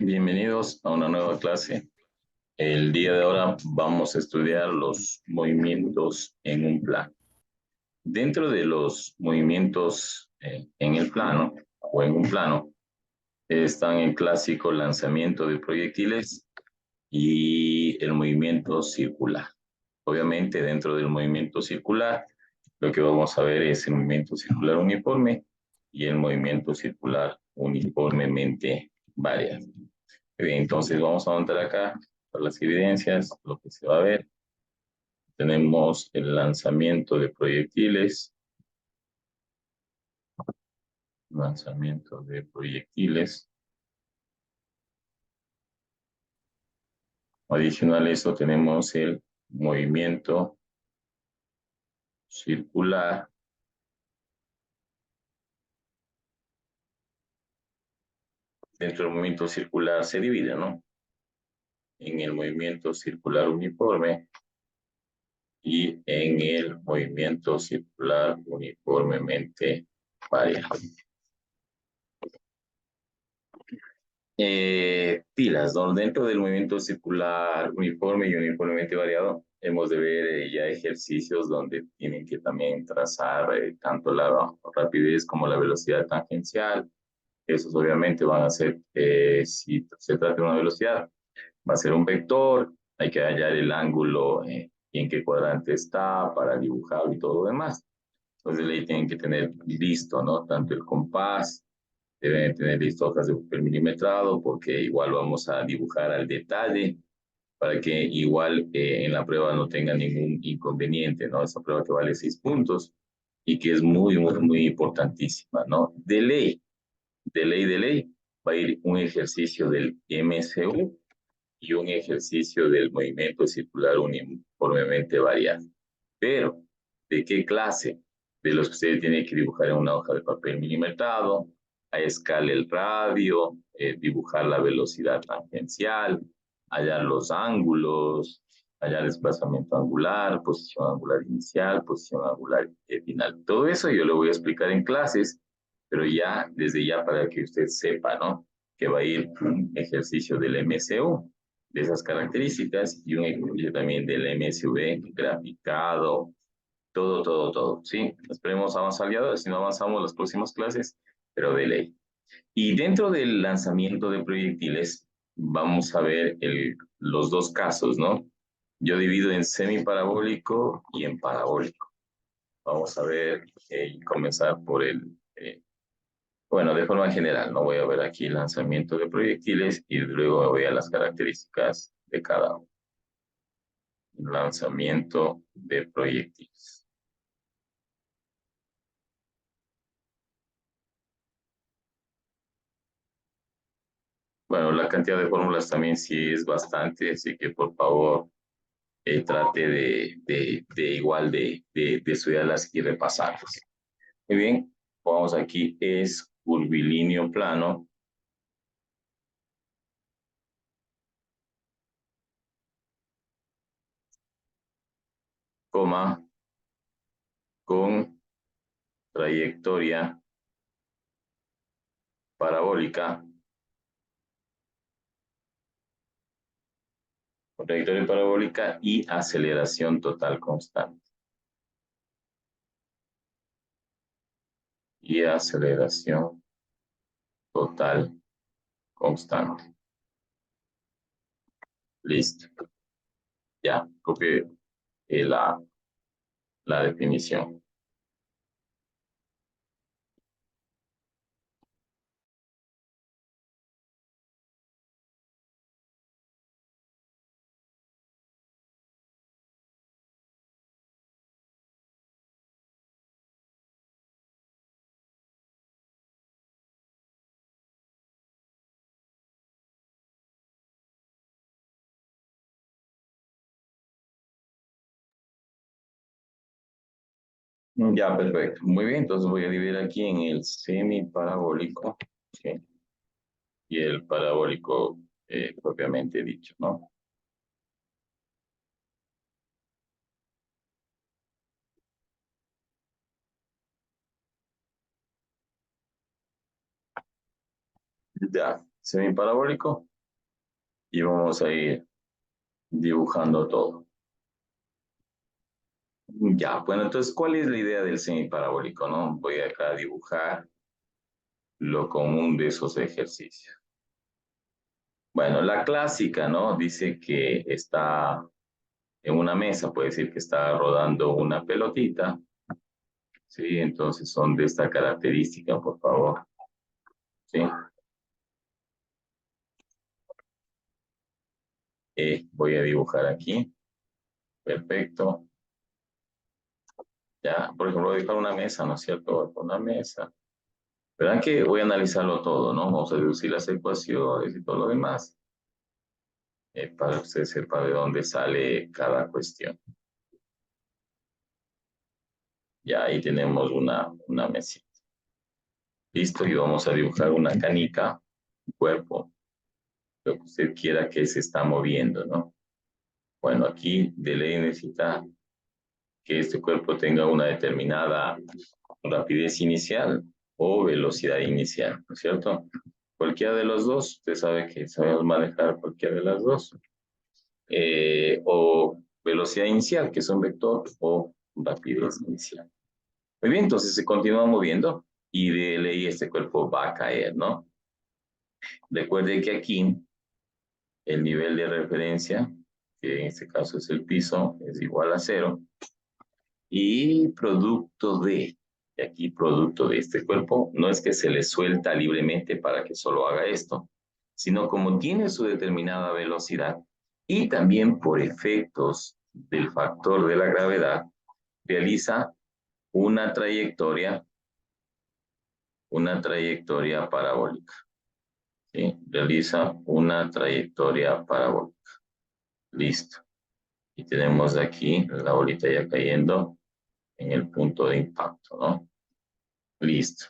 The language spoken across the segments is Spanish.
Bienvenidos a una nueva clase. El día de ahora vamos a estudiar los movimientos en un plano. Dentro de los movimientos en el plano o en un plano están el clásico lanzamiento de proyectiles y el movimiento circular. Obviamente dentro del movimiento circular lo que vamos a ver es el movimiento circular uniforme y el movimiento circular uniformemente variable. Bien, entonces vamos a montar acá las evidencias, lo que se va a ver. Tenemos el lanzamiento de proyectiles, lanzamiento de proyectiles. Adicional a eso tenemos el movimiento circular. Dentro del movimiento circular se divide, ¿no? En el movimiento circular uniforme y en el movimiento circular uniformemente variable. Pilas, ¿no? Dentro del movimiento circular uniforme y uniformemente variado, hemos de ver ya ejercicios donde tienen que también trazar tanto la rapidez como la velocidad tangencial. Esos obviamente van a ser, si se trata de una velocidad, va a ser un vector, hay que hallar el ángulo y en qué cuadrante está para dibujarlo y todo lo demás. Entonces ahí tienen que tener listo, ¿no? Tanto el compás, deben tener listo hojas de papel milimetrado porque igual vamos a dibujar al detalle para que igual en la prueba no tenga ningún inconveniente, ¿no? Esa prueba que vale 6 puntos y que es muy, muy, muy importantísima, ¿no? De ley, va a ir un ejercicio del MCU y un ejercicio del movimiento circular uniformemente variable. Pero, ¿de qué clase? De los que usted tiene que dibujar en una hoja de papel milimetrado, a escala el radio, dibujar la velocidad tangencial, hallar los ángulos, hallar desplazamiento angular, posición angular inicial, posición angular final. Todo eso yo lo voy a explicar en clases, pero ya, desde ya para que usted sepa, ¿no? Que va a ir un ejercicio del MCU de esas características y un ejercicio también del MSV graficado, todo, ¿sí? Esperemos avanzar ya, si no avanzamos las próximas clases, pero de ley. Y dentro del lanzamiento de proyectiles, vamos a ver los dos casos, ¿no? Yo divido en semiparabólico y en parabólico. Vamos a ver y comenzar por bueno, de forma general, no voy a ver aquí el lanzamiento de proyectiles y luego voy a las características de cada uno. Lanzamiento de proyectiles. Bueno, la cantidad de fórmulas también sí es bastante, así que por favor trate de igual de estudiarlas y repasarlas. Muy bien, vamos aquí, es curvilíneo plano, coma, con trayectoria parabólica, con trayectoria parabólica y aceleración total constante. Y aceleración total constante. Listo. Ya, copié la definición. Ya, perfecto. Muy bien, entonces voy a dividir aquí en el semiparabólico, ¿sí? Y el parabólico propiamente dicho, ¿no? Ya, semiparabólico. Y vamos a ir dibujando todo. Ya, bueno, entonces, ¿cuál es la idea del semiparabólico, no? Voy acá a dibujar lo común de esos ejercicios. Bueno, la clásica, ¿no? Dice que está en una mesa, puede decir que está rodando una pelotita, ¿sí? Entonces son de esta característica, por favor, ¿sí? Voy a dibujar aquí, perfecto. Ya, por ejemplo, voy a dibujar una mesa, ¿no es cierto? Una mesa. Verán que voy a analizarlo todo, ¿no? Vamos a deducir las ecuaciones y todo lo demás, para que usted sepa de dónde sale cada cuestión. Ya ahí tenemos una mesita. Listo, y vamos a dibujar una canica, un cuerpo, lo que usted quiera que se está moviendo, ¿no? Bueno, aquí de ley necesita que este cuerpo tenga una determinada rapidez inicial o velocidad inicial, ¿no es cierto? Cualquiera de los dos, usted sabe que sabemos manejar cualquiera de las dos. O velocidad inicial, que es un vector, o rapidez inicial. Muy bien, entonces se continúa moviendo y de ley este cuerpo va a caer, ¿no? Recuerde que aquí el nivel de referencia, que en este caso es el piso, es igual a cero, y producto de, y aquí producto de este cuerpo, no es que se le suelta libremente para que solo haga esto, sino como tiene su determinada velocidad y también por efectos del factor de la gravedad, realiza una trayectoria parabólica, ¿sí? Realiza una trayectoria parabólica. Listo. Y tenemos aquí la bolita ya cayendo en el punto de impacto, ¿no? Listo.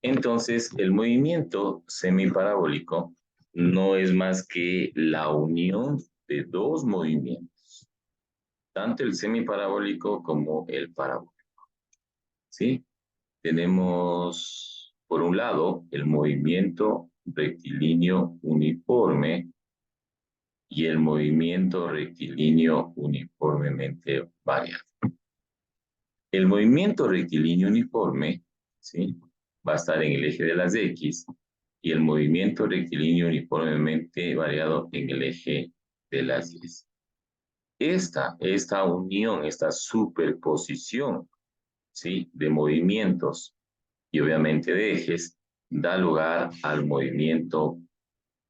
Entonces, el movimiento semiparabólico no es más que la unión de dos movimientos, tanto el semiparabólico como el parabólico, ¿sí? Tenemos, por un lado, el movimiento rectilíneo uniforme y el movimiento rectilíneo uniformemente variable. El movimiento rectilíneo uniforme, ¿sí? Va a estar en el eje de las X y el movimiento rectilíneo uniformemente variado en el eje de las Y. Esta unión, esta superposición, ¿sí? De movimientos y obviamente de ejes, da lugar al movimiento,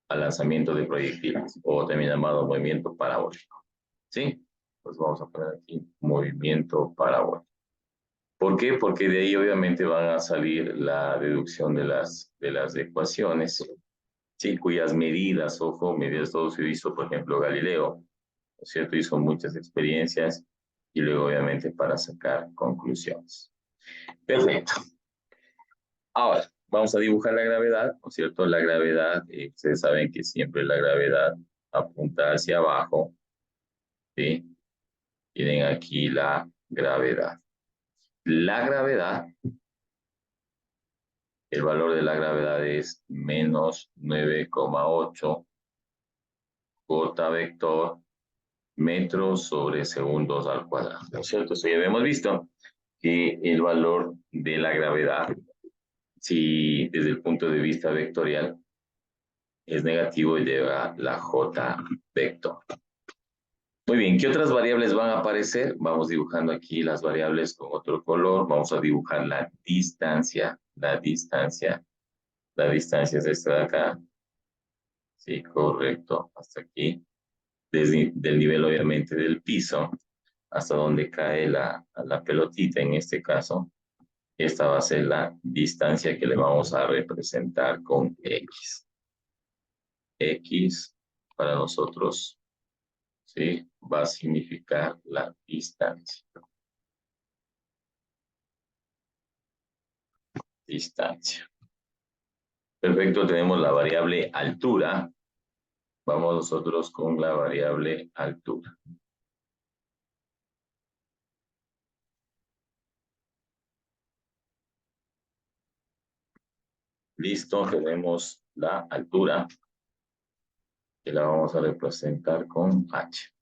al lanzamiento de proyectiles, o también llamado movimiento parabólico, ¿sí? Pues vamos a poner aquí movimiento parabólico. ¿Por qué? Porque de ahí obviamente van a salir la deducción de las ecuaciones, ¿sí? Cuyas medidas, ojo, medidas todo se hizo, por ejemplo, Galileo, ¿no es cierto? Hizo muchas experiencias y luego obviamente para sacar conclusiones. Perfecto. Ahora, vamos a dibujar la gravedad, ¿no es cierto? La gravedad, ustedes saben que siempre la gravedad apunta hacia abajo, ¿sí? Tienen aquí la gravedad. La gravedad, el valor de la gravedad es menos 9,8 gota vector metros sobre segundos al cuadrado, ¿no es cierto? Eso ya habíamos visto que el valor de la gravedad, si desde el punto de vista vectorial es negativo, lleva la j vector. Muy bien, ¿qué otras variables van a aparecer? Vamos dibujando aquí las variables con otro color. Vamos a dibujar la distancia. La distancia es esta de acá. Sí, correcto, hasta aquí. Desde el nivel, obviamente, del piso hasta donde cae la pelotita en este caso. Esta va a ser la distancia que le vamos a representar con X. X para nosotros, ¿sí? Va a significar la distancia. Distancia. Perfecto, tenemos la variable altura. Vamos nosotros con la variable altura. Listo, tenemos la altura. y la vamos a representar con h.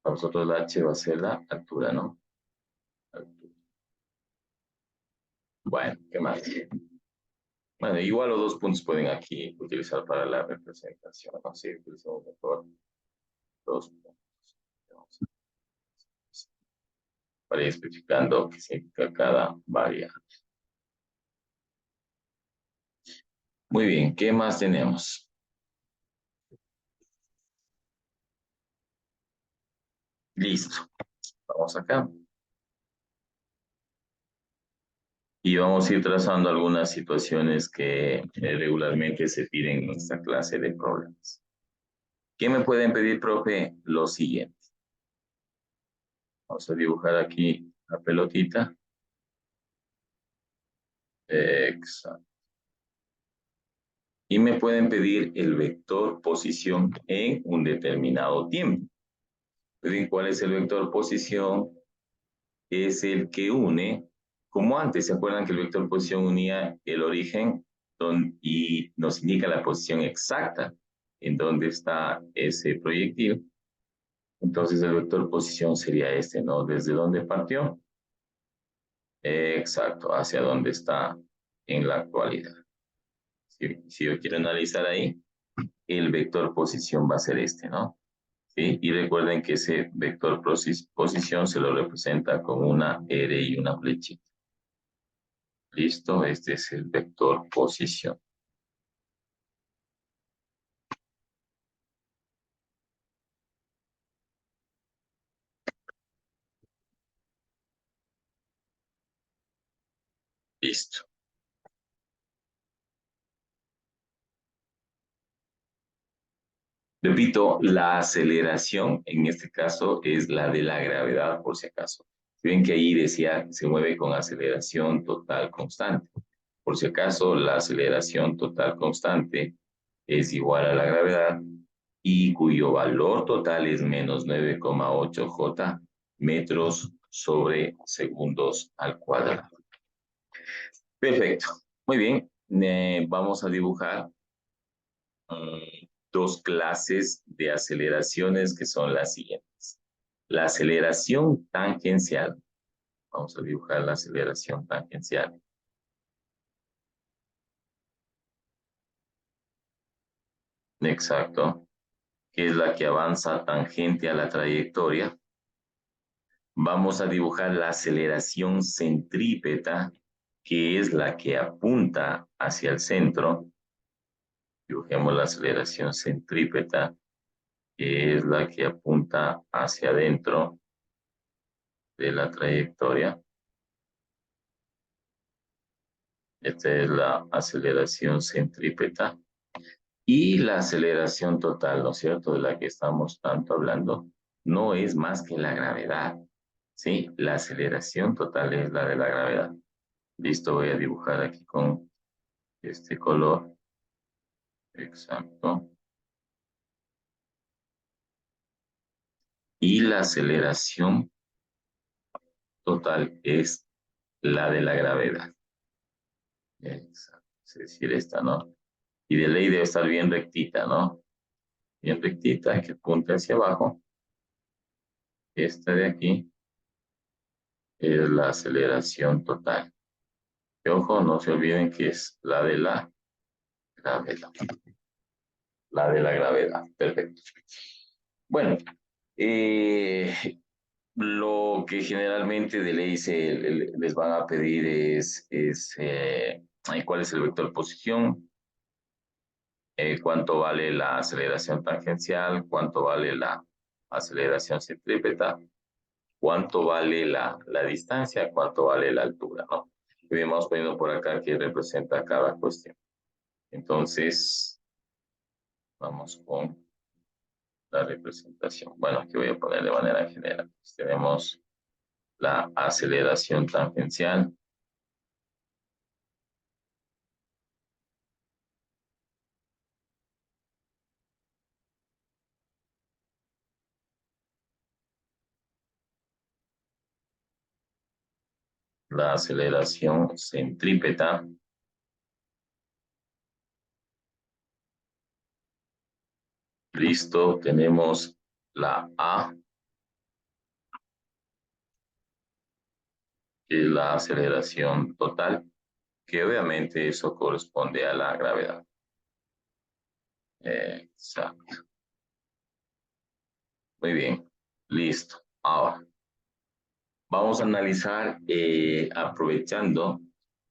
Para nosotros la h va a ser la altura, ¿no? Altura. Bueno, ¿qué más? Bueno, igual los 2 puntos pueden aquí utilizar para la representación, ¿no? Sí, utilizamos mejor 2 puntos. Vamos para ir especificando qué significa cada variable. Muy bien, ¿qué más tenemos? Listo. Vamos acá. Y vamos a ir trazando algunas situaciones que regularmente se piden en esta clase de problemas. ¿Qué me pueden pedir, profe? Lo siguiente. Vamos a dibujar aquí la pelotita. Exacto. Y me pueden pedir el vector posición en un determinado tiempo. Miren, ¿cuál es el vector posición? Es el que une, como antes, ¿se acuerdan que el vector posición unía el origen y nos indica la posición exacta en donde está ese proyectil? Entonces el vector posición sería este, ¿no? ¿Desde dónde partió? Exacto, hacia dónde está en la actualidad. Si yo quiero analizar ahí, el vector posición va a ser este, ¿no? ¿Sí? Y recuerden que ese vector posición se lo representa con una R y una flechita. Listo, este es el vector posición. Listo. Repito, la aceleración en este caso es la de la gravedad, por si acaso. Si ven que ahí decía se mueve con aceleración total constante. Por si acaso, la aceleración total constante es igual a la gravedad y cuyo valor total es menos 9,8 J metros sobre segundos al cuadrado. Perfecto. Muy bien. Vamos a dibujar dos clases de aceleraciones que son las siguientes. La aceleración tangencial. Vamos a dibujar la aceleración tangencial. Exacto. Que es la que avanza tangente a la trayectoria. Vamos a dibujar la aceleración centrípeta, que es la que apunta hacia el centro. Dibujemos la aceleración centrípeta, que es la que apunta hacia adentro de la trayectoria. Esta es la aceleración centrípeta. Y la aceleración total, ¿no es cierto?, de la que estamos tanto hablando, no es más que la gravedad. Sí, la aceleración total es la de la gravedad. Listo, voy a dibujar aquí con este color. Exacto. Y la aceleración total es la de la gravedad. Exacto. Es decir, esta, ¿no? Y de ley debe estar bien rectita, ¿no? Bien rectita, que apunte hacia abajo. Esta de aquí es la aceleración total. Y ojo, no se olviden que es la de la gravedad. La de la gravedad. Perfecto. Bueno, eh, lo que generalmente de ley les van a pedir es cuál es el vector posición, cuánto vale la aceleración tangencial, cuánto vale la aceleración centrípeta, cuánto vale la distancia, cuánto vale la altura, ¿no? Y vamos poniendo por acá que representa cada cuestión. Entonces, vamos con la representación. Bueno, aquí voy a poner de manera general. Tenemos la aceleración tangencial, la aceleración centrípeta, Listo, tenemos la A, que es la aceleración total, que obviamente eso corresponde a la gravedad. Exacto. Muy bien, listo. Ahora, vamos a analizar, aprovechando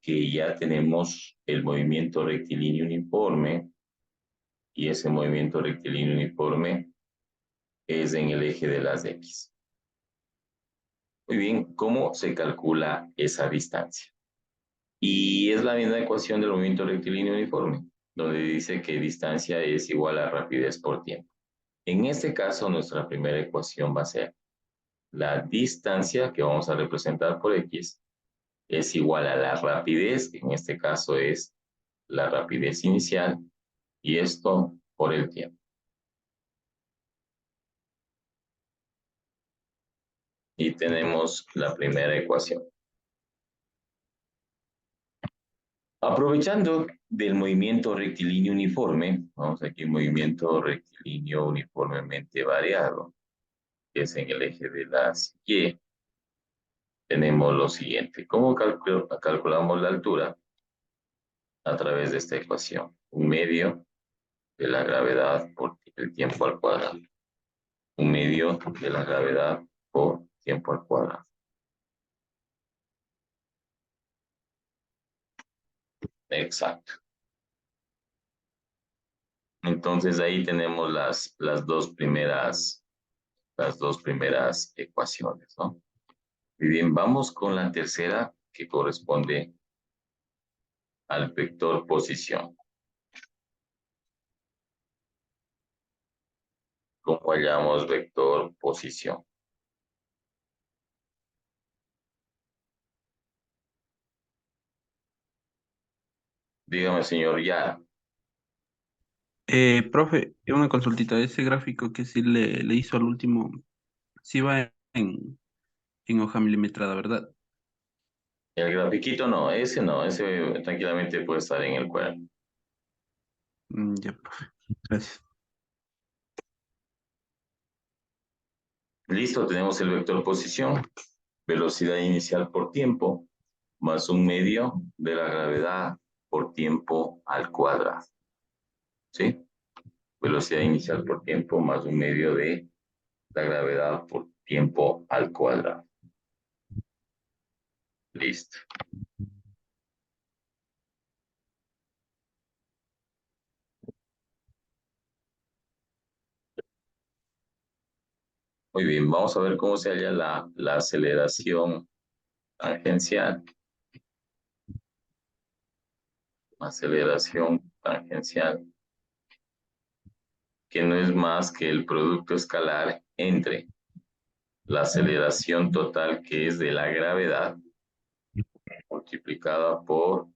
que ya tenemos el movimiento rectilíneo uniforme, y ese movimiento rectilíneo uniforme es en el eje de las X. Muy bien, ¿cómo se calcula esa distancia? Y es la misma ecuación del movimiento rectilíneo uniforme, donde dice que distancia es igual a rapidez por tiempo. En este caso, nuestra primera ecuación va a ser la distancia, que vamos a representar por X, es igual a la rapidez, que en este caso es la rapidez inicial, y esto por el tiempo. Y tenemos la primera ecuación. Aprovechando del movimiento rectilíneo uniforme, vamos aquí, movimiento rectilíneo uniformemente variado, que es en el eje de las Y, tenemos lo siguiente. ¿Cómo calculamos la altura? A través de esta ecuación. Un medio de la gravedad por el tiempo al cuadrado. Un medio de la gravedad por tiempo al cuadrado. Exacto. Entonces ahí tenemos las dos primeras ecuaciones, ¿no? Muy bien, vamos con la tercera, que corresponde al vector posición. ¿Cómo hallamos vector posición? Dígame, señor, ya. Profe, una consultita. Ese gráfico que sí le hizo al último, sí va en hoja milimetrada, ¿verdad? El grafiquito no, ese tranquilamente puede estar en el cuaderno. Ya, profe. Gracias. Listo, tenemos el vector posición, velocidad inicial por tiempo, más un medio de la gravedad por tiempo al cuadrado. ¿Sí? Velocidad inicial por tiempo más un medio de la gravedad por tiempo al cuadrado. Listo. Muy bien, vamos a ver cómo se halla la aceleración tangencial. Aceleración tangencial, que no es más que el producto escalar entre la aceleración total, que es de la gravedad, multiplicada por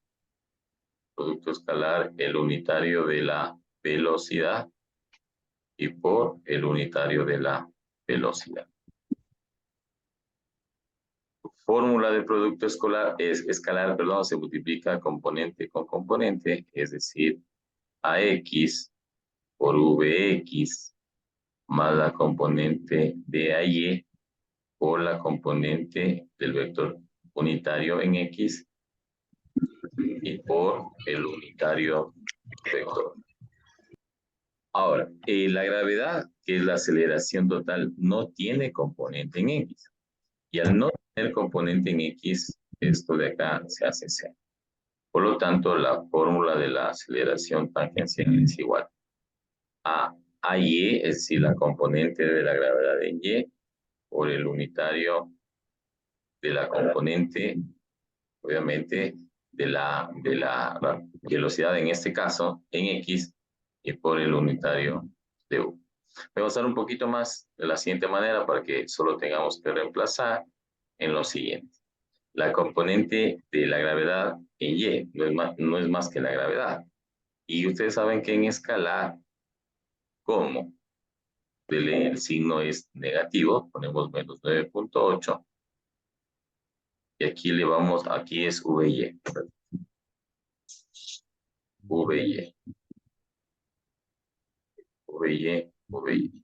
producto escalar, el unitario de la velocidad, y por el unitario de la velocidad. Fórmula de producto escalar, perdón, se multiplica componente con componente, es decir, AX por VX más la componente de AY por la componente del vector unitario en X y por el unitario vector. Ahora, la gravedad, que es la aceleración total, no tiene componente en X. Y al no tener componente en X, esto de acá se hace cero. Por lo tanto, la fórmula de la aceleración tangencial es igual a y, es decir, la componente de la gravedad en Y, por el unitario de la componente, obviamente, de la velocidad, en este caso, en X, y por el unitario de U. Voy a usar un poquito más de la siguiente manera para que solo tengamos que reemplazar en lo siguiente. La componente de la gravedad en Y no es más que la gravedad. Y ustedes saben que en escalar, como el signo es negativo, ponemos menos 9.8, y aquí le vamos, aquí es VY. VY. VY VY.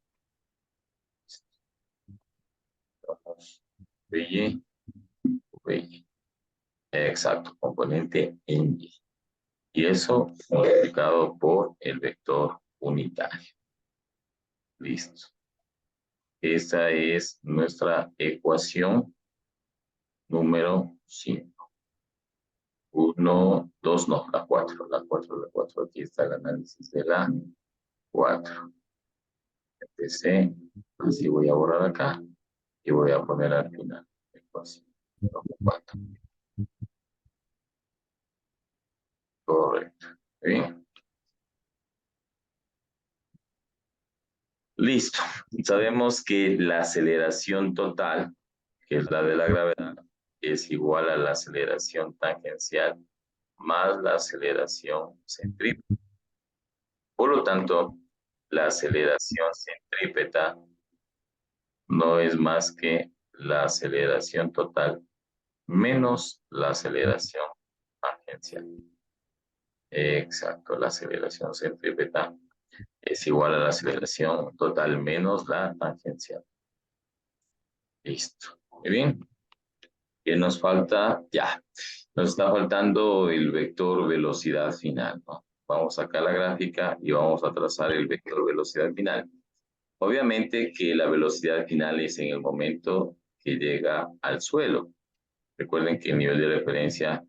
VY, VY. Exacto, componente en Y. Y eso multiplicado por el vector unitario. Listo. Esta es nuestra ecuación número 5. 1, 2, no, la 4. La 4. Aquí está el análisis de la 4. Empecé, así voy a borrar acá y voy a poner al final ecuación número 4. Correcto. Bien. Listo. Sabemos que la aceleración total, que es la de la gravedad, es igual a la aceleración tangencial más la aceleración centrípeta. Por lo tanto, la aceleración centrípeta no es más que la aceleración total menos la aceleración tangencial. Exacto, la aceleración centrípeta es igual a la aceleración total menos la tangencial. Listo. Muy bien. ¿Qué nos falta? Ya. Nos está faltando el vector velocidad final, ¿no? Vamos acá a la gráfica y vamos a trazar el vector velocidad final. Obviamente que la velocidad final es en el momento que llega al suelo. Recuerden que el nivel de referencia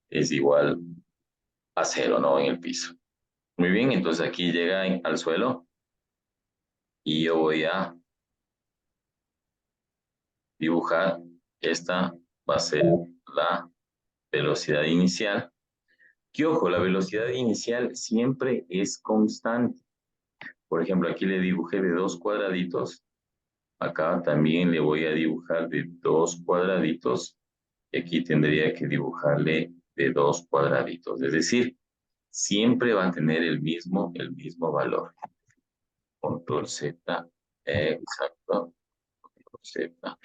es igual a 0, ¿no? En el piso. Muy bien, entonces aquí llega al suelo y yo voy a dibujar. Esta va a ser la velocidad inicial. Que ojo, la velocidad inicial siempre es constante. Por ejemplo, aquí le dibujé de 2 cuadraditos. Acá también le voy a dibujar de 2 cuadraditos. Y aquí tendría que dibujarle de 2 cuadraditos. Es decir, siempre va a tener el mismo valor. Control Z, exacto. Control Z,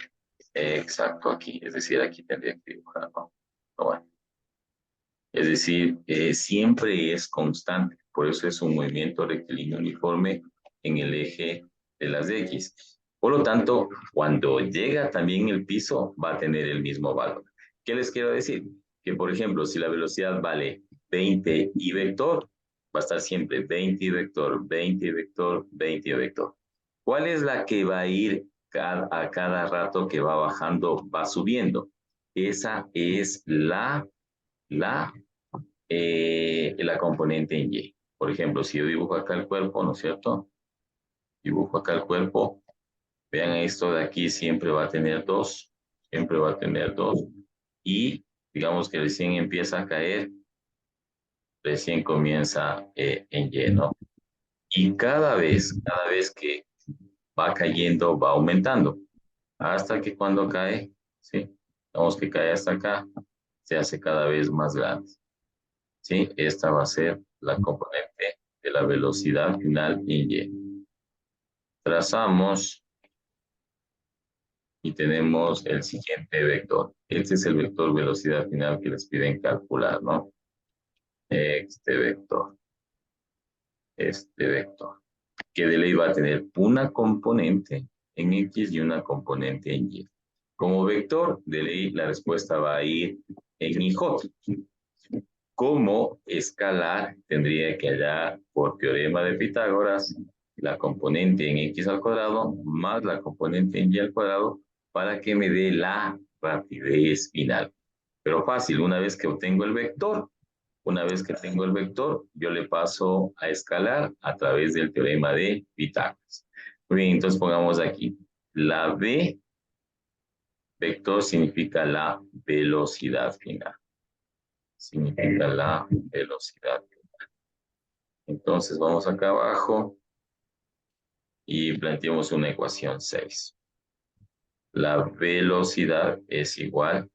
exacto aquí. Es decir, aquí tendría que dibujar, ¿no? Bueno. Es decir, siempre es constante. Por eso es un movimiento rectilíneo uniforme en el eje de las X. Por lo tanto, cuando llega también el piso, va a tener el mismo valor. ¿Qué les quiero decir? Que, por ejemplo, si la velocidad vale 20 y vector, va a estar siempre 20 y vector, 20 y vector, 20 y vector. ¿Cuál es la que va a ir a cada rato que va bajando, va subiendo? Esa es la componente en Y. Por ejemplo, si yo dibujo acá el cuerpo, ¿no es cierto? Dibujo acá el cuerpo. Vean, esto de aquí siempre va a tener 2. Siempre va a tener 2. Y digamos que recién empieza a caer, recién comienza en Y, ¿no? Y cada vez que va cayendo, va aumentando. Hasta que cuando cae, ¿sí? Digamos que cae hasta acá, se hace cada vez más grande. ¿Sí? Esta va a ser la componente de la velocidad final en Y. Trazamos y tenemos el siguiente vector. Este es el vector velocidad final que les piden calcular, ¿no? Este vector. Que de ley va a tener una componente en X y una componente en Y. Como vector, de ley la respuesta va a ir en IJ. Como escalar, tendría que hallar por teorema de Pitágoras la componente en x al cuadrado más la componente en y al cuadrado para que me dé la rapidez final. Pero fácil, una vez que obtengo el vector, yo le paso a escalar a través del teorema de Pitágoras. Muy bien, entonces pongamos aquí, la v vector significa la velocidad final. Significa la velocidad. Entonces vamos acá abajo y planteamos una ecuación 6. La velocidad es igual,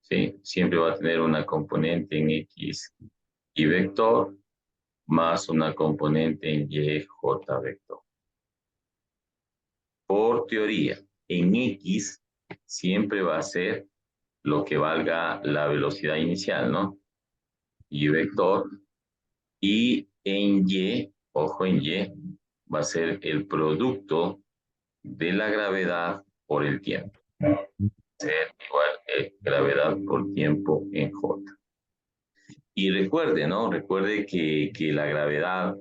¿sí? Siempre va a tener una componente en X y vector más una componente en Y, J vector. Por teoría, en X siempre va a ser lo que valga la velocidad inicial, ¿no? Y vector. Y en Y, ojo en Y, va a ser el producto de la gravedad por el tiempo. Ser igual gravedad por tiempo en J. Y recuerde, ¿no? Recuerde que la gravedad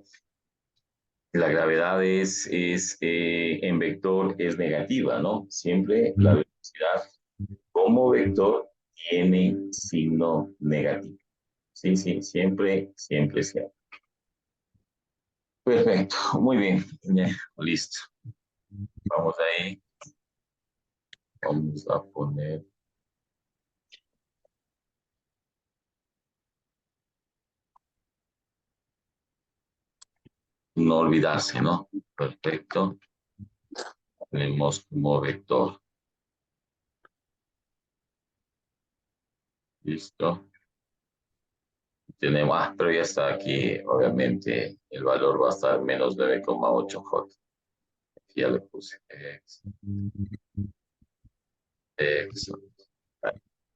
en vector es negativa, ¿no? Siempre la velocidad como vector tiene signo negativo. Sí, sí, siempre, siempre, siempre. Perfecto, muy bien. Ya, listo. Vamos ahí. Vamos a poner. No olvidarse, ¿no? Perfecto. Tenemos como vector. Listo. Tenemos, pero ya está aquí, obviamente, el valor va a estar menos 9,8 J. Aquí ya le puse X. X.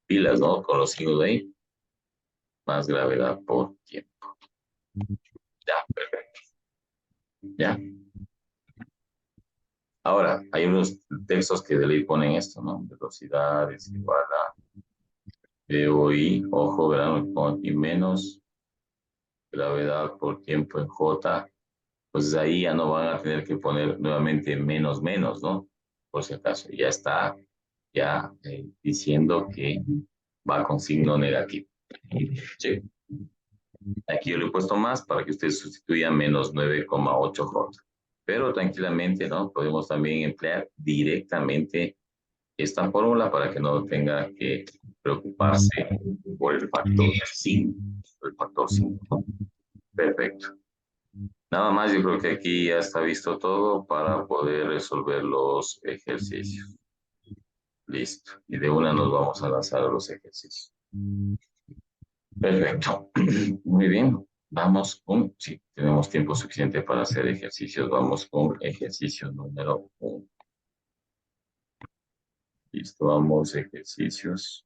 Pilas, ¿no? Con los signos de ahí. Más gravedad por tiempo. Ya, perfecto. Ya. Ahora, hay unos textos que de ley ponen esto, ¿no? Velocidad es igual a VOI, ojo, verán, y menos gravedad por tiempo en J. Pues ahí ya no van a tener que poner nuevamente menos, menos, ¿no? Por si acaso, ya está diciendo que va con signo negativo. Sí. Aquí yo le he puesto más para que usted sustituya menos 9,8J. Pero tranquilamente, ¿no? Podemos también emplear directamente esta fórmula para que no tenga que preocuparse por el factor 5. El factor 5. Perfecto. Nada más, yo creo que aquí ya está visto todo para poder resolver los ejercicios. Listo. Y de una nos vamos a lanzar a los ejercicios. Perfecto. Muy bien. Vamos con, sí, tenemos tiempo suficiente para hacer ejercicios. Vamos con ejercicio número 1. Listo, vamos ejercicios.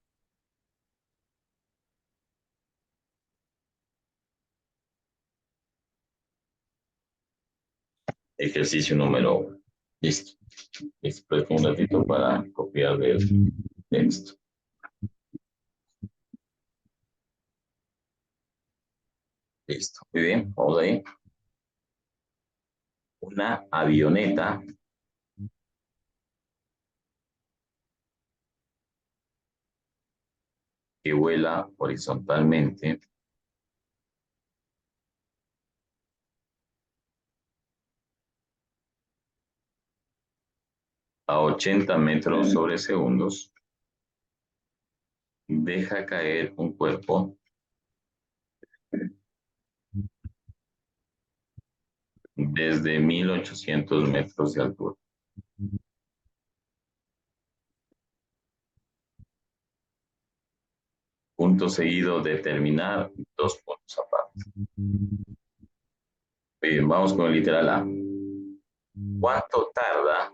Ejercicio número 1. Listo. Espero un ratito para copiar del texto. Listo. Muy bien, vamos ahí. Una avioneta que vuela horizontalmente a 80 metros sobre segundos, deja caer un cuerpo desde 1800 metros de altura. Punto seguido, determinar dos puntos aparte. Bien, vamos con el literal A. ¿Cuánto tarda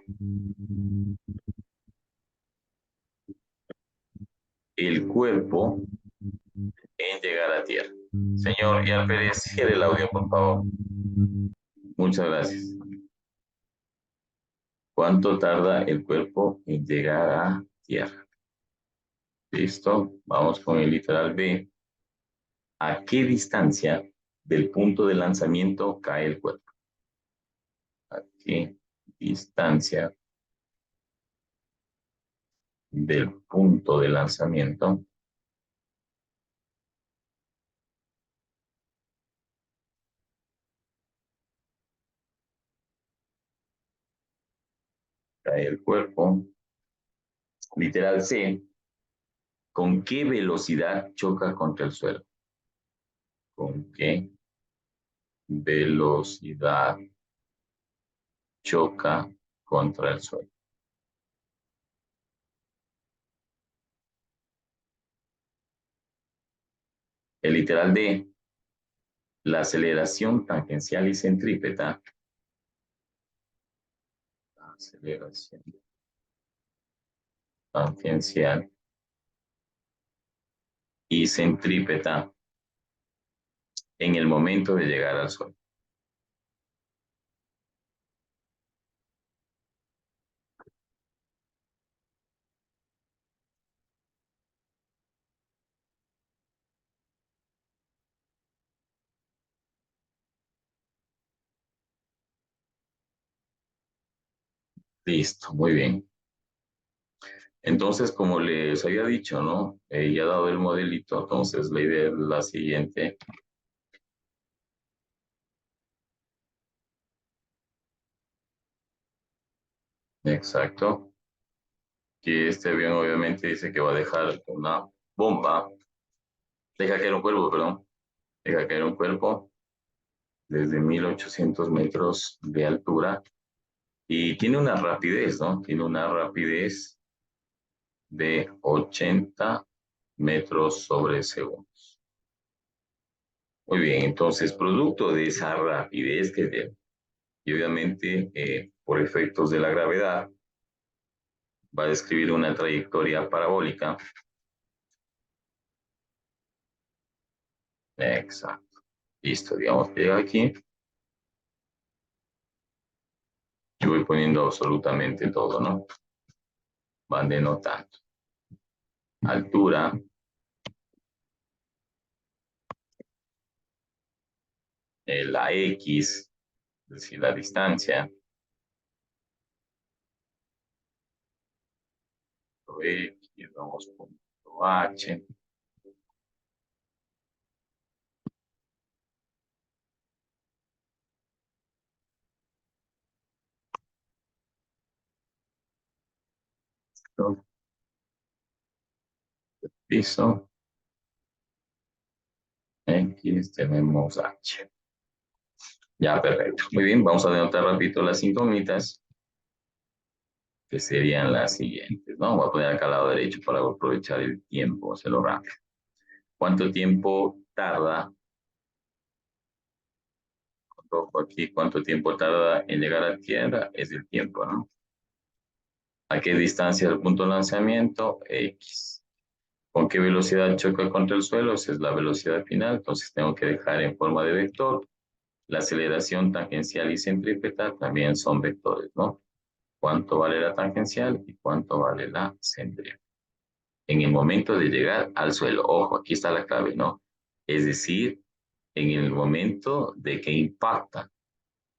el cuerpo en llegar a tierra? Señor Ian Pérez, cierre el audio, por favor. Muchas gracias. ¿Cuánto tarda el cuerpo en llegar a tierra? Listo. Vamos con el literal B. ¿A qué distancia del punto de lanzamiento cae el cuerpo? ¿A qué distancia del punto de lanzamiento cae el cuerpo? Literal C. ¿Con qué velocidad choca contra el suelo? ¿Con qué velocidad choca contra el suelo? El literal D. La aceleración tangencial y centrípeta. Aceleración tangencial y centrípeta en el momento de llegar al Sol. Listo, muy bien. Entonces, como les había dicho, ¿no? Ya dado el modelito, entonces la idea es la siguiente. Exacto. Que este avión obviamente dice que va a dejar una bomba, deja caer un cuerpo, perdón, deja caer un cuerpo desde 1800 metros de altura y tiene una rapidez, ¿no? Tiene una rapidez de 80 metros sobre segundo. Muy bien, entonces, producto de esa rapidez que tiene, y obviamente por efectos de la gravedad, va a describir una trayectoria parabólica. Exacto. Listo, digamos que llega aquí. Yo voy poniendo absolutamente todo, ¿no? Van denotando. Altura, la X, es decir, la distancia. X, vamos punto H. Piso, X, tenemos H. Ya, perfecto. Muy bien, vamos a denotar rápido las incógnitas, que serían las siguientes, ¿no? Voy a poner acá al lado derecho para aprovechar el tiempo, hacerlo rápido. ¿Cuánto tiempo tarda? Ojo aquí, ¿cuánto tiempo tarda en llegar a tierra? Es el tiempo, ¿no? ¿A qué distancia del punto de lanzamiento? X. ¿Con qué velocidad choca contra el suelo? Esa es la velocidad final, entonces tengo que dejar en forma de vector. La aceleración tangencial y centrípeta también son vectores, ¿no? ¿Cuánto vale la tangencial y cuánto vale la centrípeta? En el momento de llegar al suelo, ojo, aquí está la clave, ¿no? Es decir, en el momento de que impacta.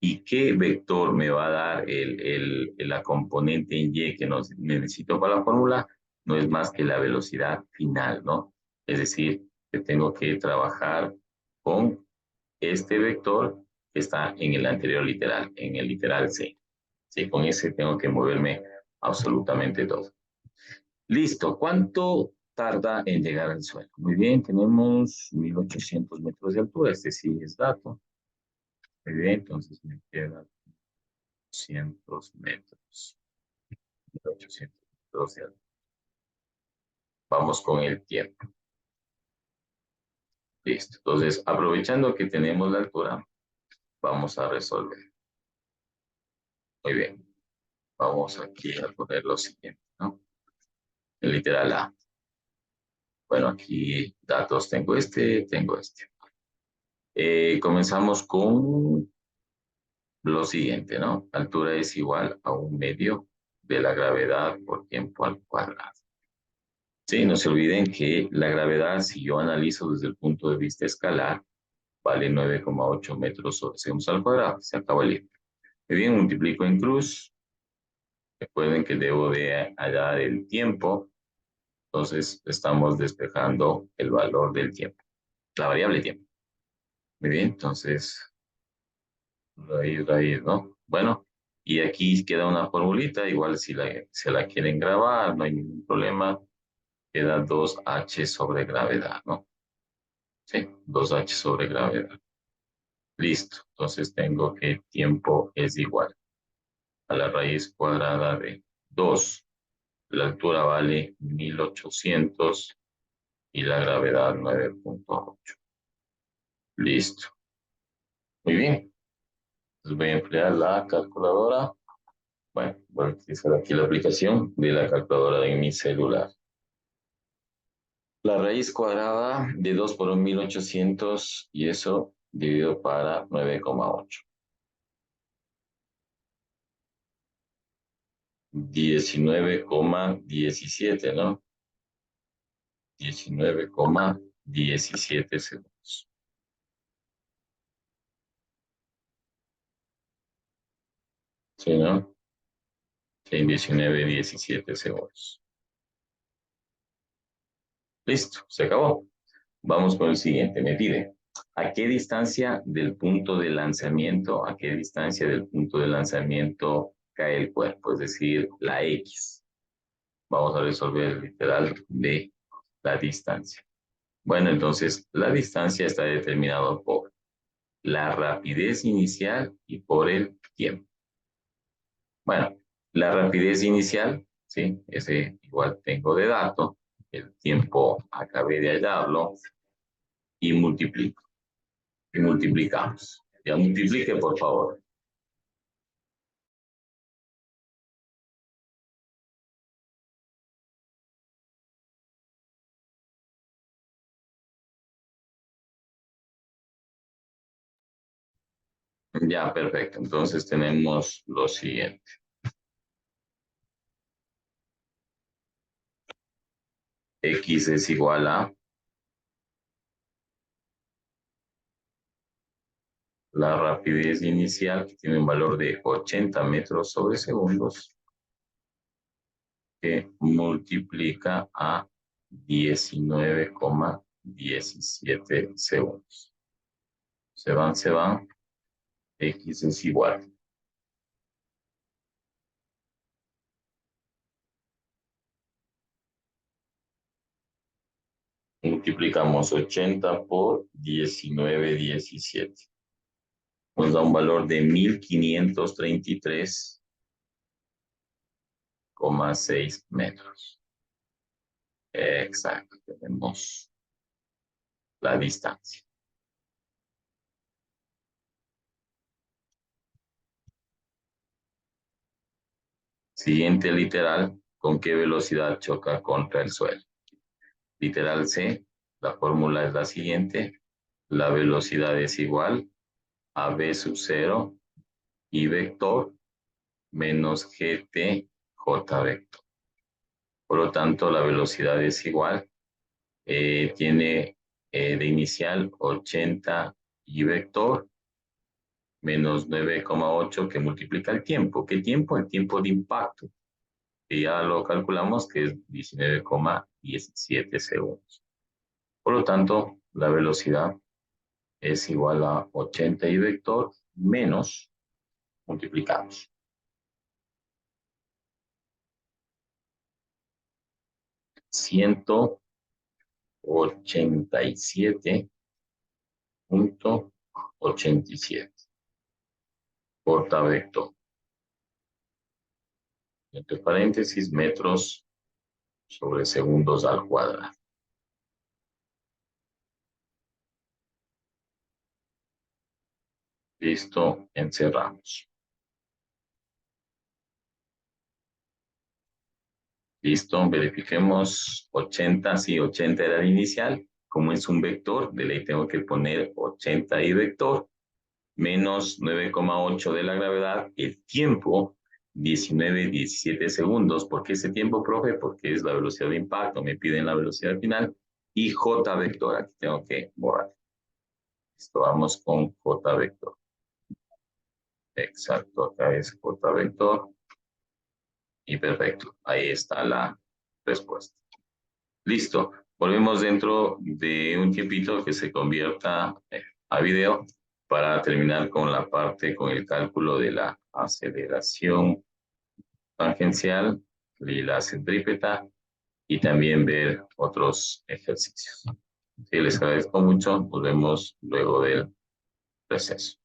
¿Y qué vector me va a dar la componente en Y que necesito para la fórmula? No es más que la velocidad final, ¿no? Es decir, que tengo que trabajar con este vector que está en el anterior literal, en el literal C. Sí, con ese tengo que moverme absolutamente todo. Listo. ¿Cuánto tarda en llegar al suelo? Muy bien, tenemos 1800 metros de altura. Este sí es dato. Muy bien, entonces me queda 200 metros. 1800 metros de altura. Vamos con el tiempo. Listo. Entonces, aprovechando que tenemos la altura, vamos a resolver. Muy bien. Vamos aquí a poner lo siguiente, ¿no? El literal A. Bueno, aquí datos tengo este, tengo este. Comenzamos con lo siguiente, ¿no? Altura es igual a un medio de la gravedad por tiempo al cuadrado. Sí, no se olviden que la gravedad, si yo analizo desde el punto de vista escalar, vale 9,8 metros sobre segundos al cuadrado. Se acaba el libro. Muy bien, multiplico en cruz. Recuerden que debo de hallar el tiempo. Entonces, estamos despejando el valor del tiempo. La variable tiempo. Muy bien, entonces, raíz, ¿no? Bueno, y aquí queda una formulita, igual si se la quieren grabar, no hay ningún problema. Queda 2H sobre gravedad, ¿no? Sí, 2H sobre gravedad. Listo, entonces tengo que tiempo es igual a la raíz cuadrada de 2. La altura vale 1800 y la gravedad 9,8. Listo. Muy bien. Entonces voy a emplear la calculadora. Bueno, voy a utilizar aquí la aplicación de la calculadora de mi celular. La raíz cuadrada de 2 por 1800 y eso dividido para 9,8. 19,17, ¿no? 19,17 segundos. ¿Sí, no? En 19, 17 segundos. Listo, se acabó. Vamos con el siguiente. Me pide, ¿a qué distancia del punto de lanzamiento, a qué distancia del punto de lanzamiento cae el cuerpo? Es decir, la X. Vamos a resolver el literal de la distancia. Bueno, entonces la distancia está determinada por la rapidez inicial y por el tiempo. Bueno, la rapidez inicial, ¿sí? Ese igual tengo de dato. El tiempo acabé de hallarlo y multiplico. Y multiplicamos. Ya multiplique, por favor. Ya, perfecto. Entonces tenemos lo siguiente. X es igual a la rapidez inicial, que tiene un valor de 80 metros sobre segundos, que multiplica a 19,17 segundos. Se van. X es igual. Multiplicamos 80 por 19,17. Nos da un valor de 1533,6 metros. Exacto, tenemos la distancia. Siguiente literal, ¿con qué velocidad choca contra el suelo? Literal C, la fórmula es la siguiente. La velocidad es igual a V sub 0 y vector menos GT J vector. Por lo tanto, la velocidad es igual. Tiene de inicial 80 y vector menos 9,8 que multiplica el tiempo. ¿Qué tiempo? El tiempo de impacto. Que ya lo calculamos que es 19,17 segundos. Por lo tanto, la velocidad es igual a 80 y vector menos, multiplicamos, 187,87 corta vector. Entre paréntesis, metros sobre segundos al cuadrado. Listo, encerramos. Listo, verifiquemos 80, sí, 80 era el inicial. Como es un vector, de ley tengo que poner 80 y vector, menos 9,8 de la gravedad, el tiempo, 19,17 segundos. ¿Por qué ese tiempo, profe? Porque es la velocidad de impacto, me piden la velocidad final, y J vector, aquí tengo que borrar. Listo, vamos con J vector. Exacto, acá es J vector. Y perfecto, ahí está la respuesta. Listo, volvemos dentro de un tiempito que se convierta a video para terminar con la parte, con el cálculo de la aceleración tangencial y la centrípeta y también ver otros ejercicios. Sí, les agradezco mucho, nos vemos luego del receso.